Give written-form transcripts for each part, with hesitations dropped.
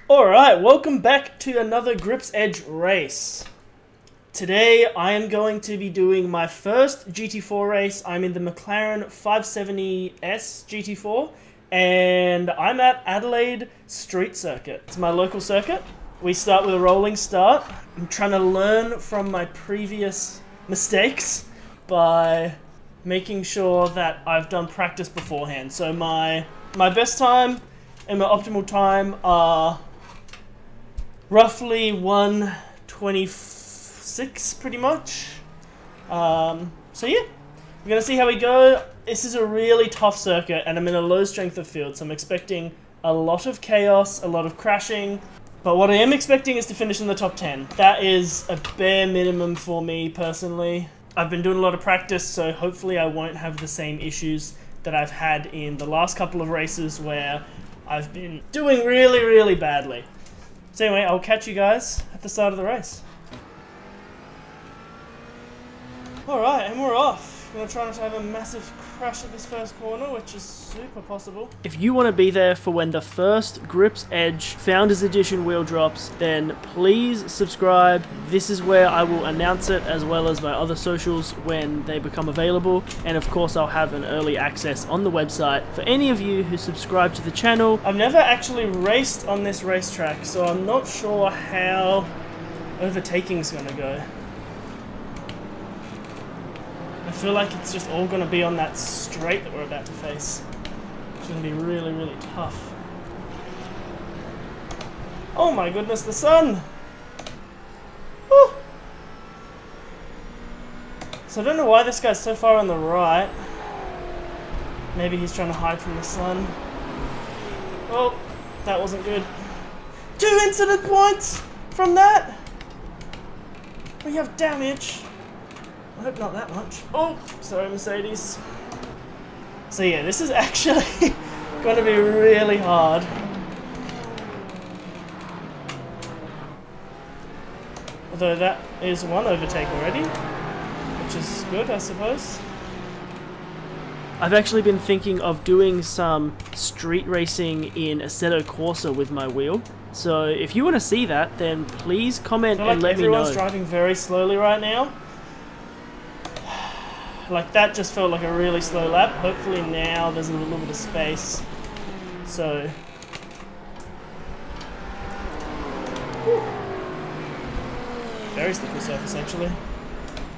Alright, welcome back to another Grips Edge race. Today I am going to be doing my first GT4 race. I'm in the McLaren 570S GT4 and I'm at Adelaide Street Circuit. It's my local circuit. We start with a rolling start. I'm trying to learn from my previous mistakes by making sure that I've done practice beforehand. So my best time and my optimal time are roughly 1:26 pretty much. So yeah, we're going to see how we go. This is a really tough circuit and I'm in a low strength of field, so I'm expecting a lot of chaos, a lot of crashing. But what I am expecting is to finish in the top 10. That is a bare minimum for me personally. I've been doing a lot of practice, so hopefully I won't have the same issues that I've had in the last couple of races where I've been doing really, really badly. So anyway, I'll catch you guys at the start of the race. Alright, and we're off. I'm going to try not to have a massive crash at this first corner, which is super possible. If you want to be there for when the first Grips Edge Founders Edition wheel drops, then please subscribe. This is where I will announce it, as well as my other socials when they become available. And of course, I'll have an early access on the website for any of you who subscribe to the channel. I've never actually raced on this racetrack, so I'm not sure how overtaking's going to go. I feel like it's just all going to be on that straight that we're about to face. It's going to be really, really tough. Oh my goodness, the sun! Woo. So I don't know why this guy's so far on the right. Maybe he's trying to hide from the sun. Oh, that wasn't good. 2 incident points from that! We have damage. I hope not that much. Oh, sorry Mercedes. So yeah, this is actually going to be really hard. Although that is one overtake already, which is good, I suppose. I've actually been thinking of doing some street racing in Assetto Corsa with my wheel. So if you want to see that, then please comment and let me know. Everyone's driving very slowly right now. Like, that just felt like a really slow lap. Hopefully now there's a little bit of space. So... Whew. Very slippery surface, actually.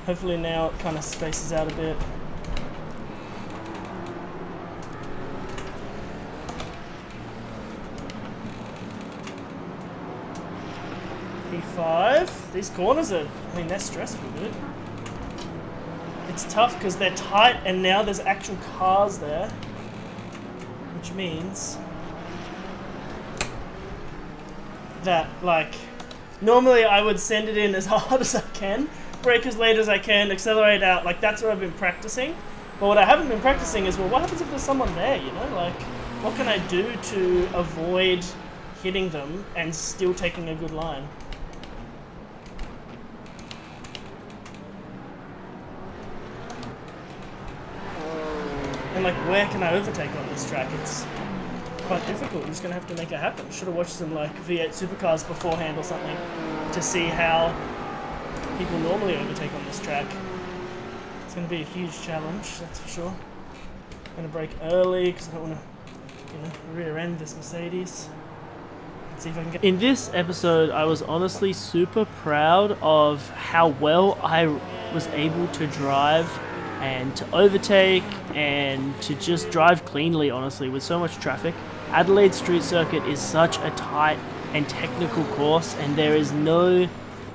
Hopefully now it kind of spaces out a bit. P5. These corners are... I mean, they're stressful, dude. It's tough because they're tight and now there's actual cars there, which means that, like, normally I would send it in as hard as I can, brake as late as I can, accelerate out, like that's what I've been practicing. But what I haven't been practicing is, well, what happens if there's someone there, you know? Like, what can I do to avoid hitting them and still taking a good line? And like, where can I overtake on this track? It's quite difficult. I'm just going to have to make it happen. Should have watched some like V8 supercars beforehand or something to see how people normally overtake on this track. It's going to be a huge challenge, that's for sure. I'm going to brake early because I don't want to, rear end this Mercedes. Let's see if I can get... In this episode, I was honestly super proud of how well I was able to drive and to overtake and to just drive cleanly, honestly, with so much traffic. Adelaide Street Circuit is such a tight and technical course, and there is no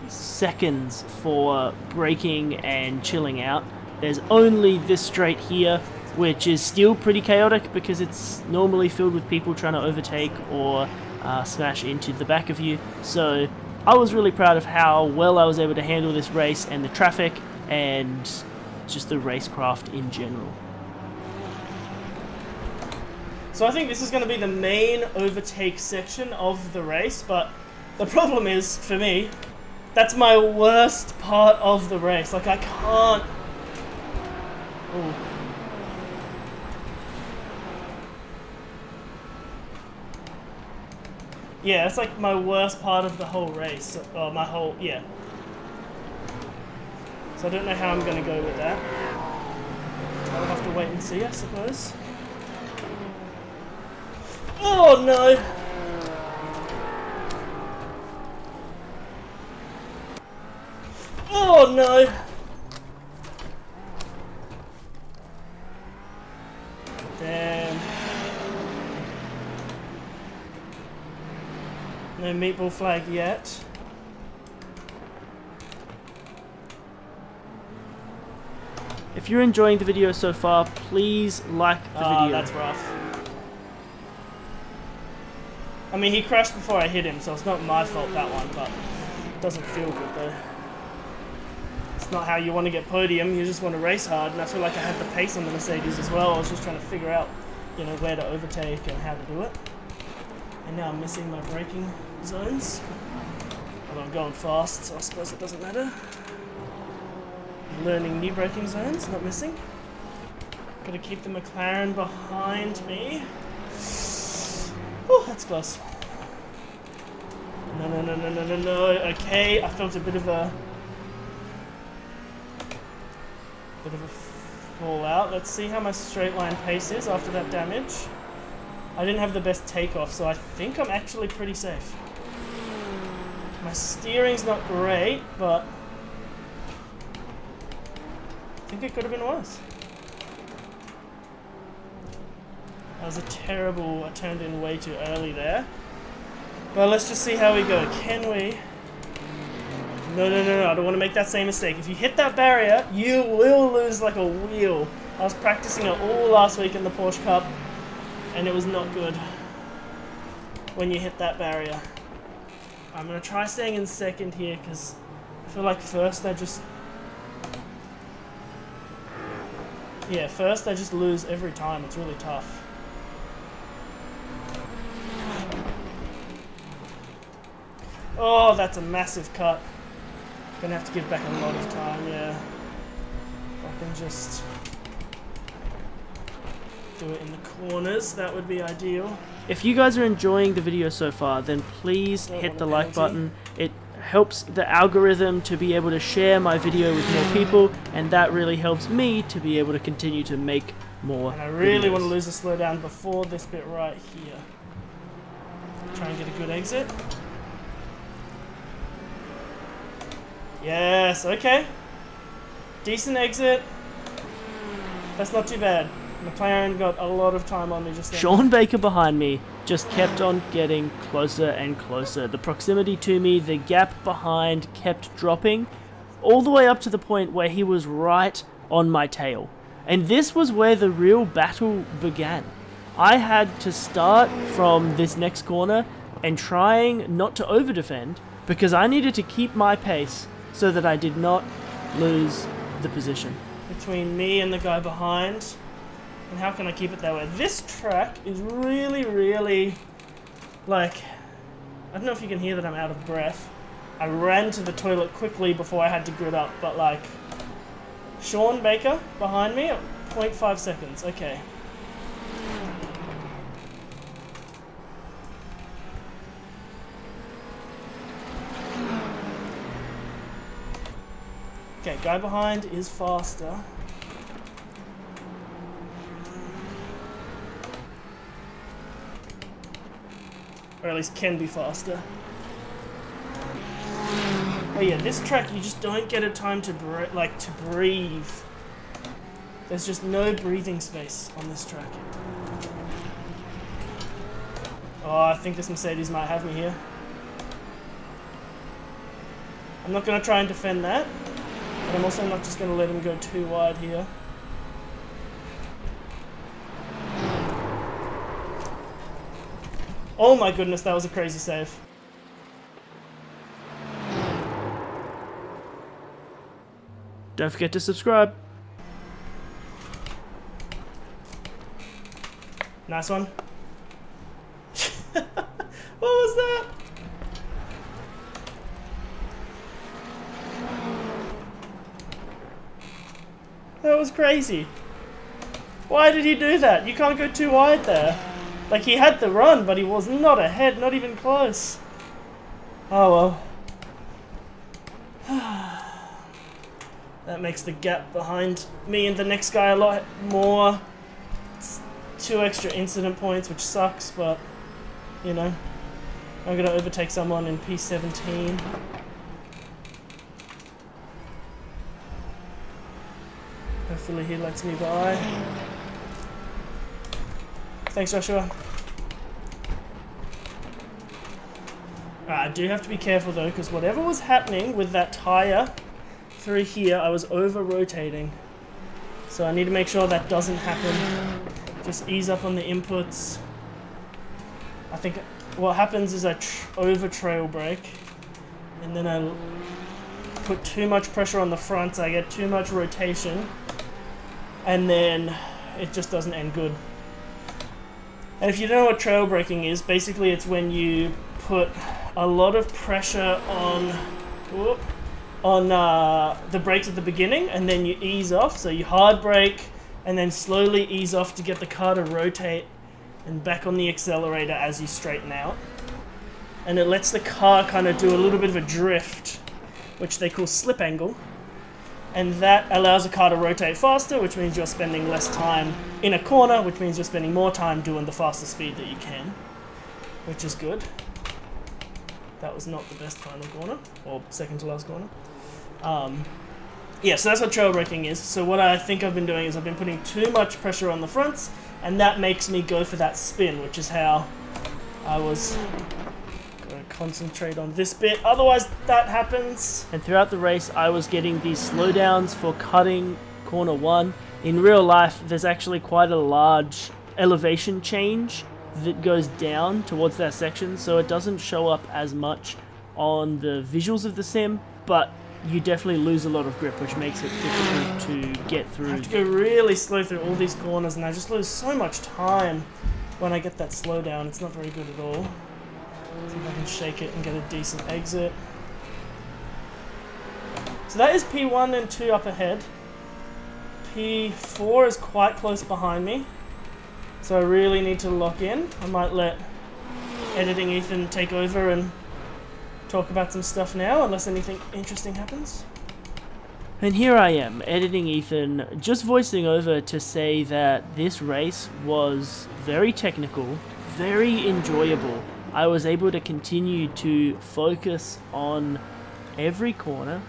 seconds for braking and chilling out. There's only this straight here, which is still pretty chaotic because it's normally filled with people trying to overtake or smash into the back of you. So I was really proud of how well I was able to handle this race and the traffic and just the racecraft in general. So I think this is going to be the main overtake section of the race, but the problem is, for me, that's my worst part of the race. Like, I can't... Ooh. Yeah, it's like my worst part of the whole race. Or my whole, yeah. So I don't know how I'm going to go with that. I'll have to wait and see, I suppose. Oh no! Oh no! Damn. No meatball flag yet. If you're enjoying the video so far, please like the video. That's rough. I mean, he crashed before I hit him, so it's not my fault, that one, but it doesn't feel good though. It's not how you want to get podium, you just want to race hard, and I feel like I had the pace on the Mercedes as well. I was just trying to figure out, you know, where to overtake and how to do it. And now I'm missing my braking zones. Although I'm going fast, so I suppose it doesn't matter. Learning new braking zones, not missing. Gotta keep the McLaren behind me. Oh, that's close. No, no, no, no, no, no, no. Okay, I felt a bit of a fallout. Let's see how my straight line pace is after that damage. I didn't have the best takeoff, so I think I'm actually pretty safe. My steering's not great, but I think it could have been worse. That was a terrible, I turned in way too early there. But let's just see how we go. Can we? No, no, no, no, I don't want to make that same mistake. If you hit that barrier, you will lose like a wheel. I was practicing it all last week in the Porsche Cup, and it was not good when you hit that barrier. I'm going to try staying in second here, because I feel like first I just lose every time. It's really tough. Oh, that's a massive cut. Gonna have to give back a lot of time, yeah. If I can just do it in the corners, that would be ideal. If you guys are enjoying the video so far, then please hit the like button. It helps the algorithm to be able to share my video with more people, and that really helps me to be able to continue to make more And I really videos. want to lose a slowdown before this bit right here. Try and get a good exit. Yes, okay. Decent exit. That's not too bad. McLaren got a lot of time on me just then. Sean Baker behind me just kept on getting closer and closer. The proximity to me, the gap behind kept dropping, all the way up to the point where he was right on my tail. And this was where the real battle began. I had to start from this next corner and trying not to over-defend, because I needed to keep my pace so that I did not lose the position. Between me and the guy behind. And how can I keep it that way? This track is really, really, like, I don't know if you can hear that I'm out of breath. I ran to the toilet quickly before I had to grid up, but like, Sean Baker behind me at 0.5 seconds, okay. Okay, guy behind is faster. Or at least can be faster. Oh yeah, this track you just don't get a time to breathe. There's just no breathing space on this track. Oh, I think this Mercedes might have me here. I'm not going to try and defend that, but I'm also not just going to let him go too wide here. Oh my goodness, that was a crazy save. Don't forget to subscribe. Nice one. What was that? That was crazy. Why did he do that? You can't go too wide there. Like, he had the run, but he was not ahead, not even close. Oh well. That makes the gap behind me and the next guy a lot more. It's 2 extra incident points, which sucks, but, you know. I'm gonna overtake someone in P17. Hopefully he lets me by. Thanks, Joshua. I do have to be careful though, because whatever was happening with that tyre through here, I was over-rotating. So I need to make sure that doesn't happen. Just ease up on the inputs. I think what happens is I over-trail brake, and then I put too much pressure on the front, so I get too much rotation, and then it just doesn't end good. And if you don't know what trail braking is, basically it's when you put a lot of pressure on the brakes at the beginning, and then you ease off. So you hard brake and then slowly ease off to get the car to rotate, and back on the accelerator as you straighten out. And it lets the car kind of do a little bit of a drift, which they call slip angle. And that allows the car to rotate faster, which means you're spending less time in a corner, which means you're spending more time doing the fastest speed that you can, which is good. That was not the best final corner, or second to last corner. Yeah, so that's what trail braking is. So what I think I've been doing is I've been putting too much pressure on the fronts, and that makes me go for that spin, which is how I was going to concentrate on this bit. Otherwise, that happens. And throughout the race, I was getting these slowdowns for cutting corner 1. In real life, there's actually quite a large elevation change that goes down towards that section, so it doesn't show up as much on the visuals of the sim, but you definitely lose a lot of grip, which makes it difficult to get through. I have to go really slow through all these corners, and I just lose so much time when I get that slowdown. It's not very good at all. See if I can shake it and get a decent exit. So that is P1 and 2 up ahead. P4 is quite close behind me, so I really need to lock in. I might let editing Ethan take over and talk about some stuff now, unless anything interesting happens. And here I am, editing Ethan, just voicing over to say that this race was very technical, very enjoyable. I was able to continue to focus on every corner,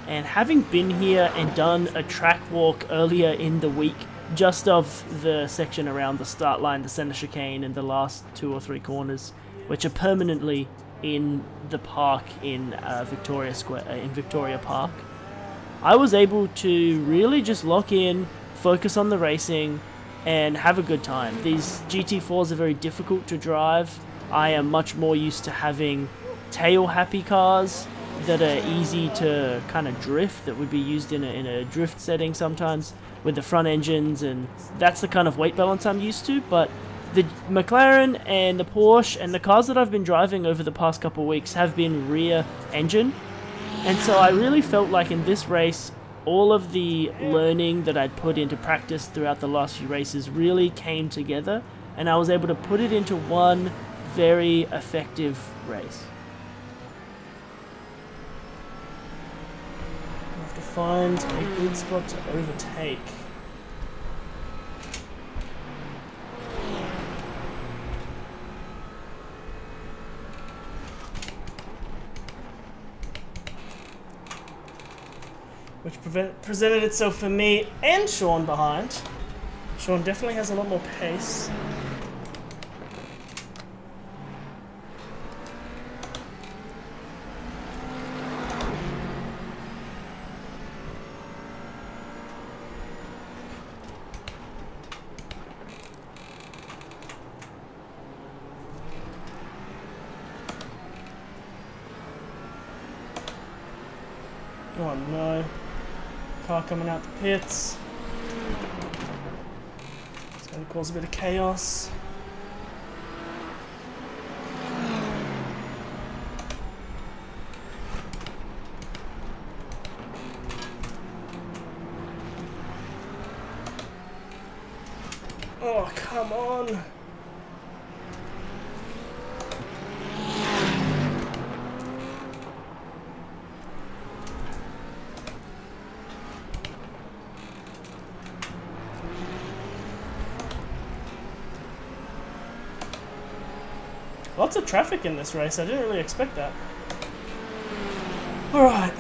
and having been here and done a track walk earlier in the week, just of the section around the start line, the center chicane, and the last 2 or 3 corners, which are permanently in the park in Victoria Square, in Victoria Park, I was able to really just lock in, focus on the racing, and have a good time. These GT4s are very difficult to drive. I am much more used to having tail-happy cars that are easy to kind of drift, that would be used in a drift setting sometimes with the front engines, and that's the kind of weight balance I'm used to. But the McLaren and the Porsche and the cars that I've been driving over the past couple of weeks have been rear engine, and so I really felt like in this race all of the learning that I'd put into practice throughout the last few races really came together, and I was able to put it into one very effective race. I have to find a good spot to overtake. Which presented itself for me and Sean behind. Sean definitely has a lot more pace. Oh no. Car coming out the pits. It's going to cause a bit of chaos. Oh, come on. Lots of traffic in this race. I didn't really expect that. Alright.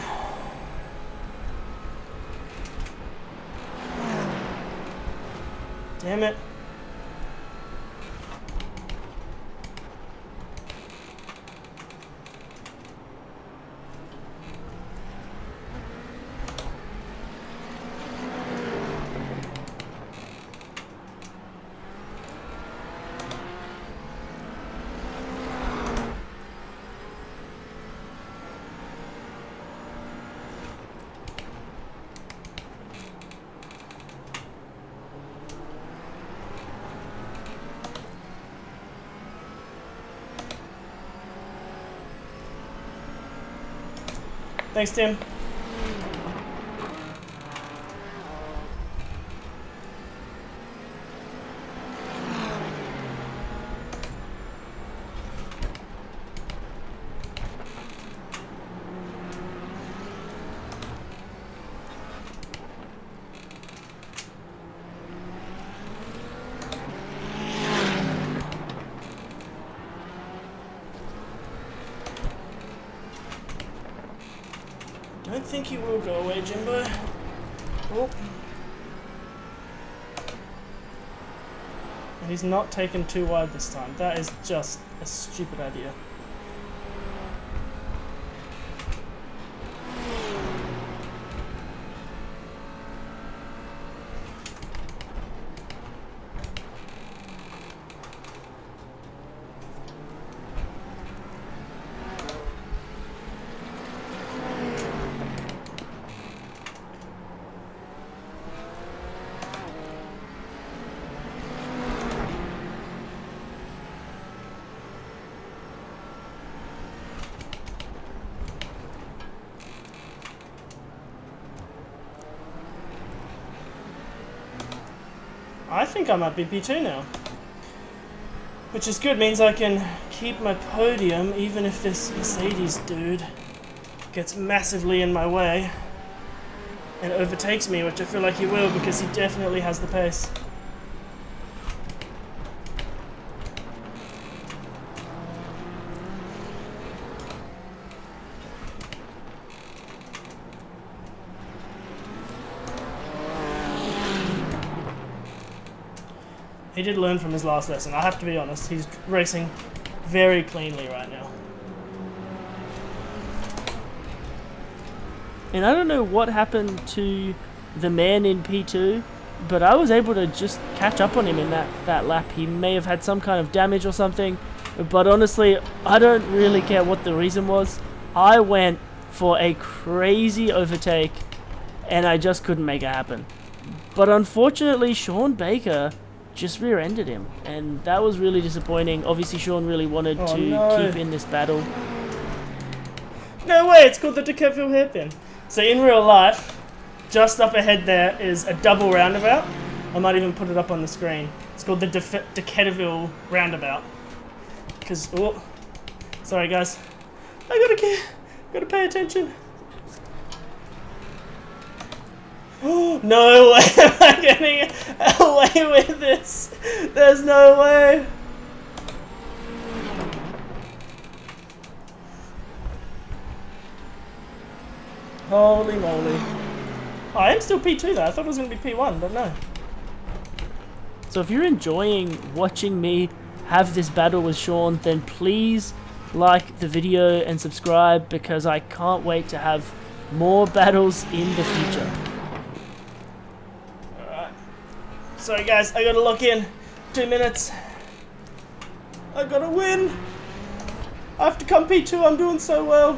Damn it. Thanks, Tim. I don't think he will go away, Jimbo. Oh. And he's not taken too wide this time. That is just a stupid idea. I think I might be P2 now. Which is good, means I can keep my podium even if this Mercedes dude gets massively in my way and overtakes me, which I feel like he will because he definitely has the pace. He did learn from his last lesson, I have to be honest. He's racing very cleanly right now. And I don't know what happened to the man in P2, but I was able to just catch up on him in that lap. He may have had some kind of damage or something, but honestly, I don't really care what the reason was. I went for a crazy overtake, and I just couldn't make it happen. But unfortunately, Sean Baker just rear-ended him, and that was really disappointing. Obviously, Sean really wanted to keep in this battle. No way, it's called the Decaturville hairpin. So in real life, just up ahead there is a double roundabout. I might even put it up on the screen. It's called the Decaturville roundabout. Because, oh, sorry guys, I gotta pay attention. Oh, no way am I getting away with this. There's no way. Holy moly. Oh, I am still P2 though. I thought it was going to be P1, but no. So if you're enjoying watching me have this battle with Sean, then please like the video and subscribe, because I can't wait to have more battles in the future. Sorry guys, I gotta lock in. 2 minutes. I gotta win. I have to come P2, I'm doing so well.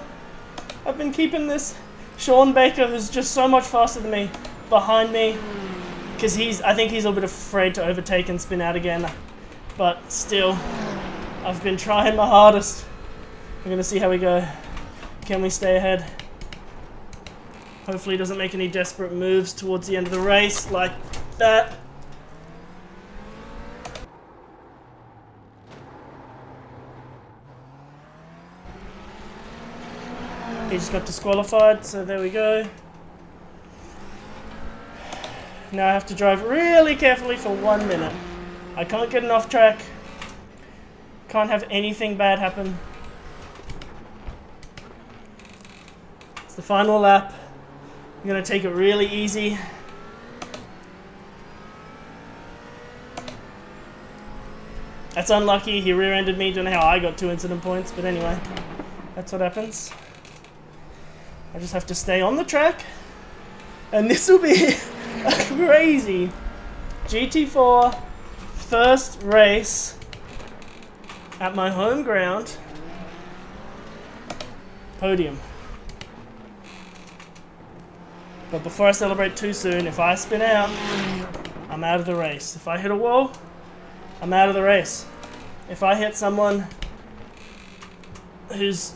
I've been keeping this Sean Baker, who's just so much faster than me, behind me. Because I think he's a little bit afraid to overtake and spin out again. But still, I've been trying my hardest. We're gonna see how we go. Can we stay ahead? Hopefully he doesn't make any desperate moves towards the end of the race like that. He just got disqualified, so there we go. Now I have to drive really carefully for 1 minute. I can't get an off track. Can't have anything bad happen. It's the final lap. I'm gonna take it really easy. That's unlucky. He rear-ended me. Don't know how I got 2 incident points, but anyway, that's what happens. I just have to stay on the track, and this will be a crazy GT4 first race at my home ground. Podium. But before I celebrate too soon, if I spin out, I'm out of the race. If I hit a wall, I'm out of the race. If I hit someone who's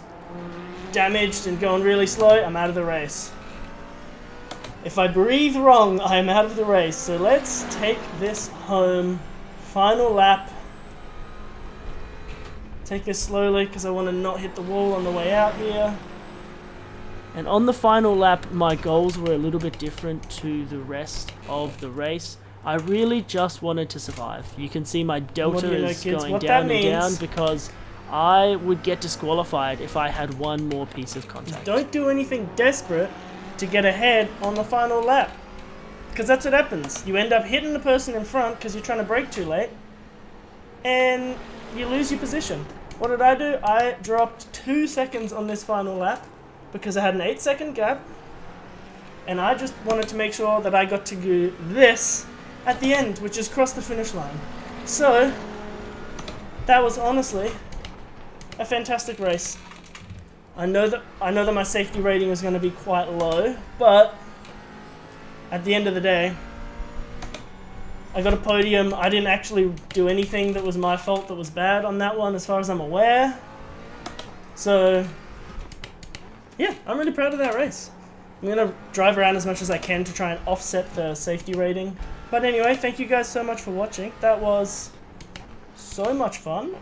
damaged and going really slow, I'm out of the race. If I breathe wrong, I am out of the race. So let's take this home. Final lap. Take this slowly because I want to not hit the wall on the way out here. And on the final lap, my goals were a little bit different to the rest of the race. I really just wanted to survive. You can see my delta is going down and down because I would get disqualified if I had one more piece of contact. Don't do anything desperate to get ahead on the final lap, because that's what happens. You end up hitting the person in front because you're trying to brake too late, and you lose your position. What did I do? I dropped 2 seconds on this final lap because I had an 8-second gap, and I just wanted to make sure that I got to do this at the end, which is cross the finish line. So that was honestly a fantastic race. I know that my safety rating is going to be quite low, but at the end of the day, I got a podium. I didn't actually do anything that was my fault that was bad on that one, as far as I'm aware. So yeah, I'm really proud of that race. I'm going to drive around as much as I can to try and offset the safety rating. But anyway, thank you guys so much for watching. That was so much fun,